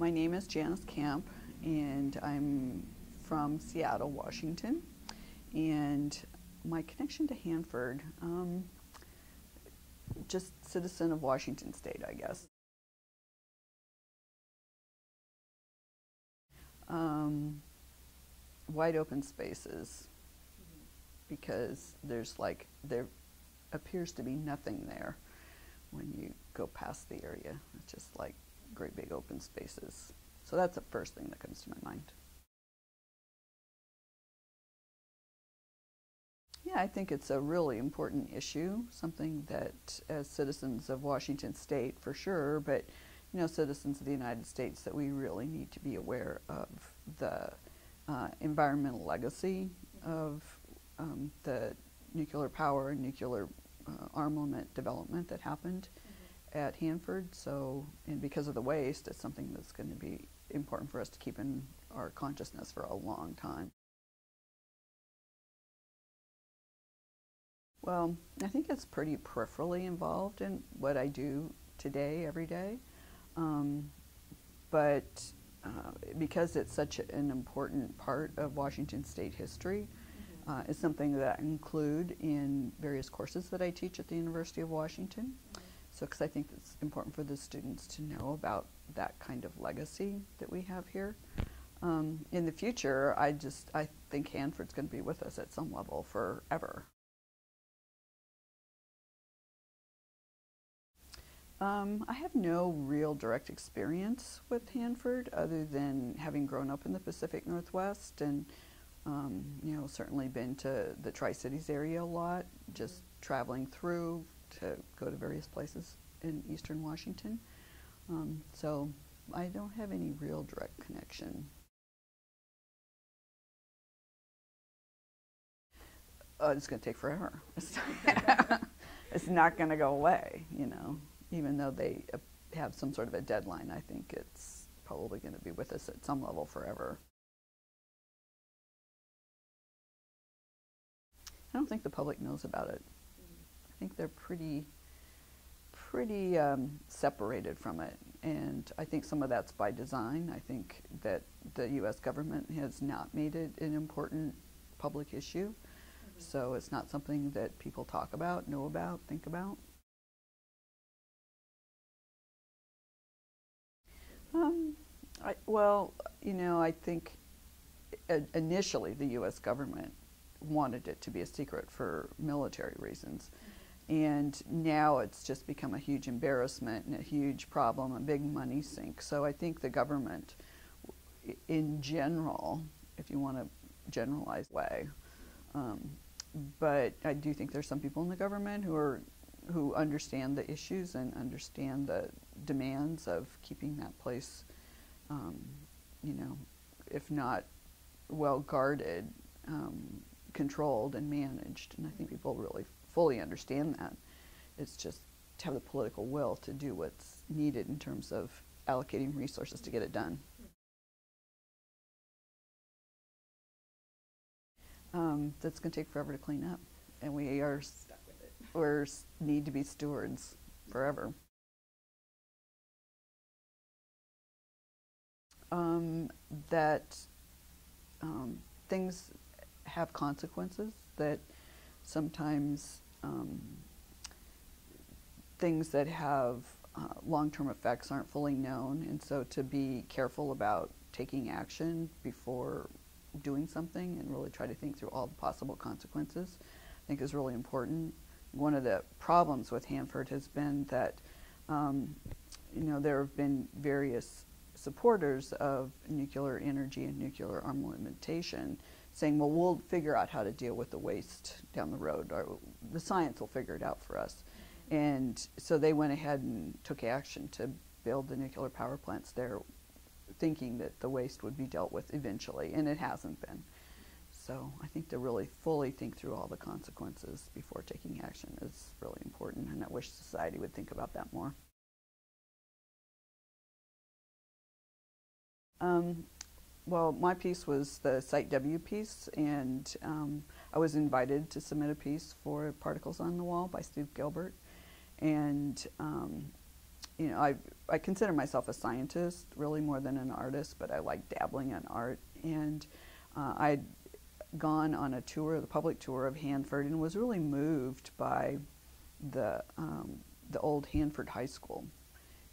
My name is Janice Camp, and I'm from Seattle, Washington. And my connection to Hanford, just citizen of Washington State, I guess. Wide open spaces, because there appears to be nothing there when you go past the area. It's just like great big open spaces. So that's the first thing that comes to my mind. Yeah, I think it's a really important issue, something that as citizens of Washington State for sure, but citizens of the United States, that we really need to be aware of the environmental legacy of the nuclear power and nuclear armament development that happened at Hanford. So, and because of the waste, it's something that's going to be important for us to keep in our consciousness for a long time. Well, I think it's pretty peripherally involved in what I do today, every day. But because it's such an important part of Washington State history, it's something that I include in various courses that I teach at the University of Washington. So, because I think it's important for the students to know about that kind of legacy that we have here. In the future, I think Hanford's going to be with us at some level forever. I have no real direct experience with Hanford other than having grown up in the Pacific Northwest and certainly been to the Tri-Cities area a lot, just traveling through to go to various places in eastern Washington. So I don't have any real direct connection. It's going to take forever. It's not going to go away, even though they have some sort of a deadline. I think it's probably going to be with us at some level forever. I don't think the public knows about it. I think they're pretty separated from it, and I think some of that's by design. I think that the U.S. government has not made it an important public issue, so it's not something that people talk about, know about, think about. I think initially the U.S. government wanted it to be a secret for military reasons. And now it's just become a huge embarrassment and a huge problem, a big money sink. So I think the government, in general, if you want to generalize way, but I do think there's some people in the government who understand the issues and understand the demands of keeping that place, if not well guarded, controlled and managed. And I think people really fully understand that. It's just to have the political will to do what's needed in terms of allocating resources to get it done. That's going to take forever to clean up, and we are stuck with it. We need to be stewards forever. That things have consequences, that sometimes things that have long-term effects aren't fully known, and so to be careful about taking action before doing something and really try to think through all the possible consequences, I think is really important. One of the problems with Hanford has been that there have been various supporters of nuclear energy and nuclear armamentation saying, well, we'll figure out how to deal with the waste down the road, or the science will figure it out for us. And so they went ahead and took action to build the nuclear power plants there, thinking that the waste would be dealt with eventually, and it hasn't been. So I think to really fully think through all the consequences before taking action is really important, and I wish society would think about that more. Well, my piece was the Site W piece, and I was invited to submit a piece for Particles on the Wall by Steve Gilbert. And I consider myself a scientist really more than an artist, but I like dabbling in art. And I'd gone on a tour, the public tour of Hanford, and was really moved by the old Hanford High School.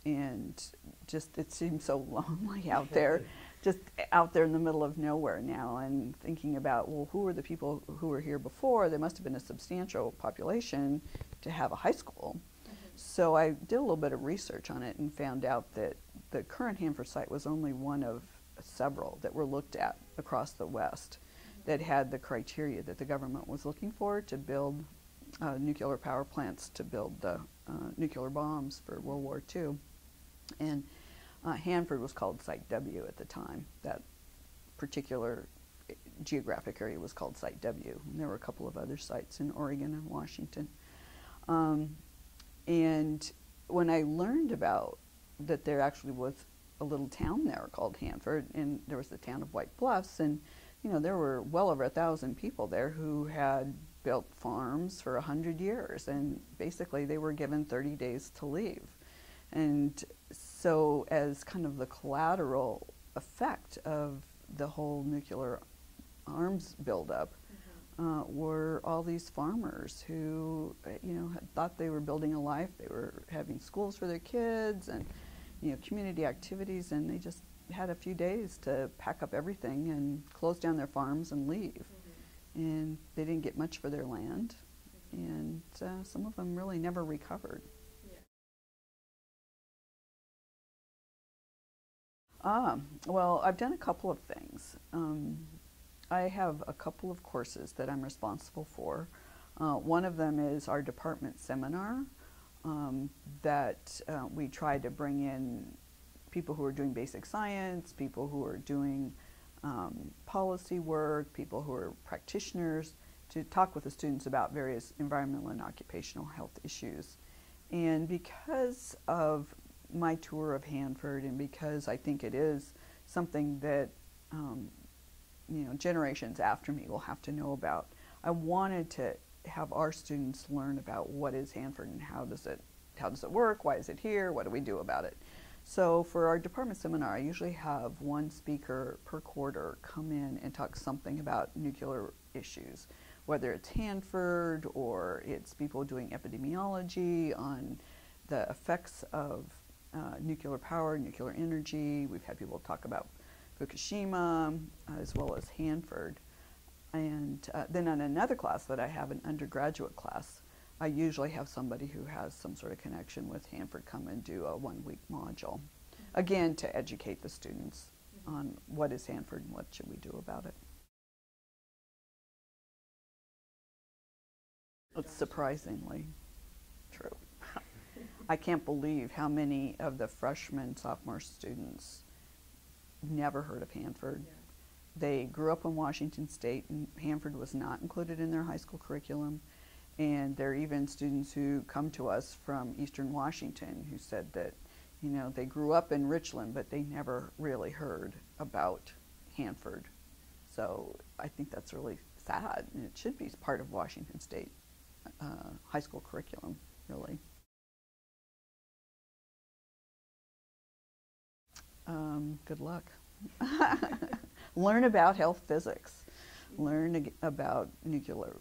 And just it seemed so lonely out there, just out there in the middle of nowhere now, and thinking about, well, who were the people who were here before? There must have been a substantial population to have a high school. So I did a little bit of research on it and found out that the current Hanford site was only one of several that were looked at across the West that had the criteria that the government was looking for to build nuclear power plants, to build the nuclear bombs for World War II. And Hanford was called Site W at the time. That particular geographic area was called Site W. And there were a couple of other sites in Oregon and Washington. And when I learned about that there actually was a little town there called Hanford, and there was the town of White Bluffs, and there were well over 1,000 people there who had built farms for 100 years, and basically they were given 30 days to leave. And so as kind of the collateral effect of the whole nuclear arms buildup, were all these farmers who, had thought they were building a life. They were having schools for their kids and, community activities, and they just had a few days to pack up everything and close down their farms and leave. And they didn't get much for their land, and some of them really never recovered. Well, I've done a couple of things. I have a couple of courses that I'm responsible for. One of them is our department seminar that we try to bring in people who are doing basic science, people who are doing policy work, people who are practitioners, to talk with the students about various environmental and occupational health issues. And because of my tour of Hanford, and because I think it is something that generations after me will have to know about, I wanted to have our students learn about what is Hanford and how does it work, why is it here, what do we do about it. So for our department seminar, I usually have one speaker per quarter come in and talk something about nuclear issues, whether it's Hanford or it's people doing epidemiology on the effects of nuclear power, nuclear energy. We've had people talk about Fukushima, as well as Hanford. And then on another class that I have, an undergraduate class, I usually have somebody who has some sort of connection with Hanford come and do a one-week module, again, to educate the students on what is Hanford and what should we do about it. It's surprisingly true. I can't believe how many of the freshman, sophomore students never heard of Hanford. Yeah. They grew up in Washington State, and Hanford was not included in their high school curriculum. And there are even students who come to us from Eastern Washington who said that, they grew up in Richland, but they never really heard about Hanford. So I think that's really sad, and it should be part of Washington State high school curriculum, really. Good luck. Learn about health physics. Learn about nuclear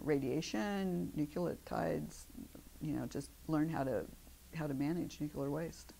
radiation, nucleotides. Just learn how to manage nuclear waste.